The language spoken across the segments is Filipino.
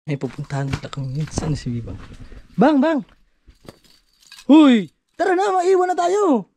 May pupuntahan kita kami. Saan na si Bibang? Bang! Bang! Huy! Tara na, maiwan na tayo!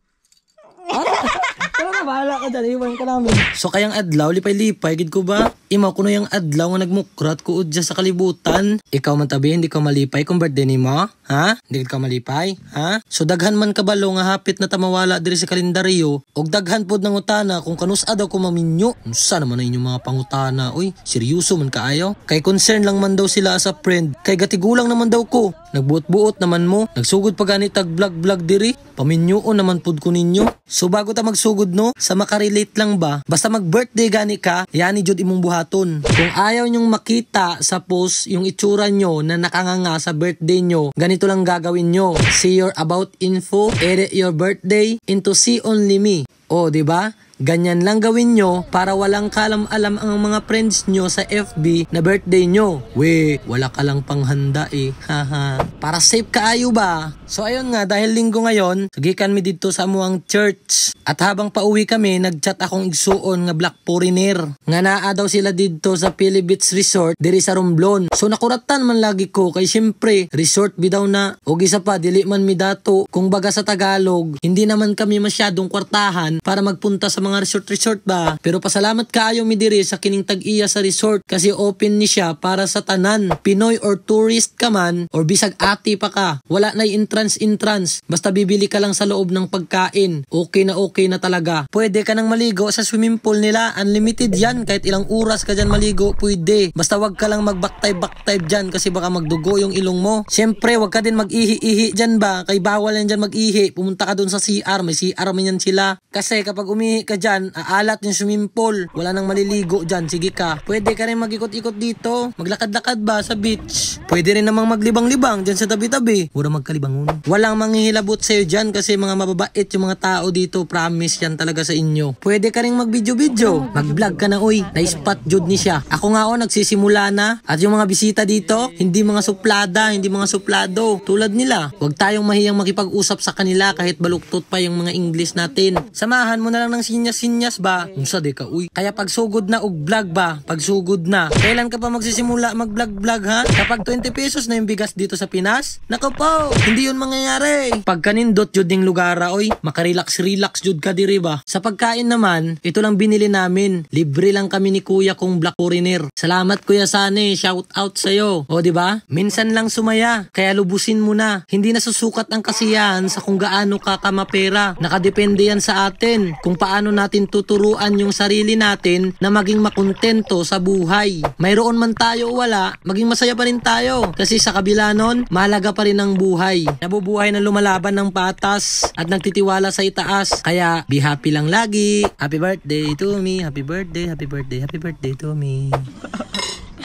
Tara na, bahala ka dyan. Iwan ka namin. So kayang adlaw, lipay-lipay, gid ko ba? Imaw ko na yung adlaw nga nagmukrat ko udya sa kalibutan. Ikaw man tabi, hindi ka malipay kung birthday ni mo? Ha? Hindi ka malipay? Ha? So daghan man kabalo nga hapit na tamawala diri sa kalendaryo. Og daghan pod ng utana kung kanus-a daw ko maminyo. Unsa naman na inyong mga pangutana? Uy, seryoso man kaayo? Kay concern lang man daw sila sa friend. Kay gatigulang naman daw ko. Nagbuot-buot naman mo. Nagsugod pa ganit tag vlog-vlog diri. Paminyoon naman pod ko ninyo. So bago ta magsugod no, sa makarelate lang ba? Basta mag-birthday gani ka, yani jud imong buhaton. Kung ayaw nyong makita sa post yung itsura nyo na nakanganga sa birthday nyo, ganito lang gagawin nyo. See your about info, edit your birthday into see only me. O, di ba? Ganyan lang gawin nyo para walang kalam-alam ang mga friends nyo sa FB na birthday nyo. We, wala ka lang panghanda eh. Haha. Para safe kaayo ba? So ayun nga, dahil linggo ngayon, sagikan mi dito sa amuang church. At habang pauwi kami, nagchat akong igsuon nga black foreigner. Nga naa daw sila dito sa Pili Beach Resort diri sa Romblon. So nakuratan man lagi ko kay syempre, resort bidaw na. O gisa pa, dili man mi dato. Kung baga sa Tagalog, hindi naman kami masyadong kwartahan para magpunta sa mga resort ba. Pero pasalamat kaayo mi diri sa kining tag-iya sa resort kasi open ni siya para sa tanan. Pinoy or tourist ka man or bisag ati pa ka. Wala na entrance. Basta bibili ka lang sa loob ng pagkain. Okay na talaga. Pwede ka nang maligo sa swimming pool nila. Unlimited yan. Kahit ilang oras ka dyan maligo, pwede. Basta wag ka lang mag-backtype dyan kasi baka magdugo yung ilong mo. Siyempre, wag ka din mag-ihi-ihi dyan ba? Kay bawal yan dyan mag-ihi. Pumunta ka dun sa CR. May CR man yan sila. Kasi kapag umihi ka dyan, aalat yung swimming pool. Wala nang maliligo dyan. Sige ka. Pwede ka rin mag-ikot-ikot dito. Maglakad-lakad ba sa beach? Pwede rin namang maglibang-libang dyan sa tabi-tabi. Pura magkalibangon. Walang manghihilabot sa'yo dyan kasi mga mababait yung mga tao dito. Promise yan talaga sa inyo. Pwede ka rin mag-video-video. Mag-vlog ka na uy. Na-spot jud ni siya. Ako nga nagsisimula na. At yung mga bisita dito, hindi mga suplada, hindi mga suplado. Tulad nila. Huwag tayong mahiyang makipag-usap sa kanila kahit baluktot pa yung mga English natin. Samahan mo na lang ng sinyas-sinyas ba? Unsa di ka uy. Kaya pagsugod na og vlog ba? Pagsugod na. Kailan ka pa magsisimula mag-vlog ha? Kapag 20 pesos na yung bigas dito sa Pinas? Nako po, hindi yun mangyayari. Pag kanindot jud ning lugara oy, makarelax jud ka diri ba? Sa pagkain naman, ito lang binili namin. Libre lang kami ni Kuya kung black foreigner. Salamat Kuya Sane, shout out sa'yo. O di ba? Minsan lang sumaya, kaya lubusin mo na. Hindi nasusukat ang kasiyahan sa kung gaano ka kamapera. Nakadepende yan sa atin kung paano natin tuturuan yung sarili natin na maging makontento sa buhay. Mayroon man tayo o wala, maging masaya pa rin tayo. Kasi sa kabila nun, mahalaga pa rin ang buhay. Nabubuhay na lumalaban ng patas at nagtitiwala sa itaas. Kaya, be happy lang lagi. Happy birthday to me. Happy birthday, happy birthday, happy birthday to me.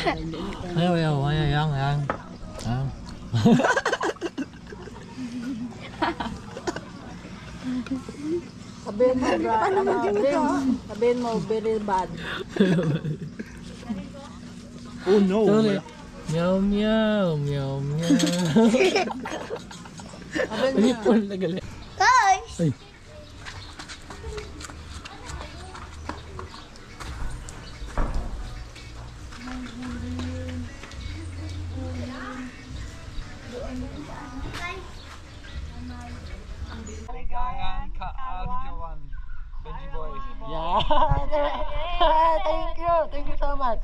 Ayan. Sabihin mo, very bad. Oh no. Sorry. Meow. Sabihin mo. Guys! Ay. Ligayan kaagyawan. Benji boy. Yeah. Thank you so much.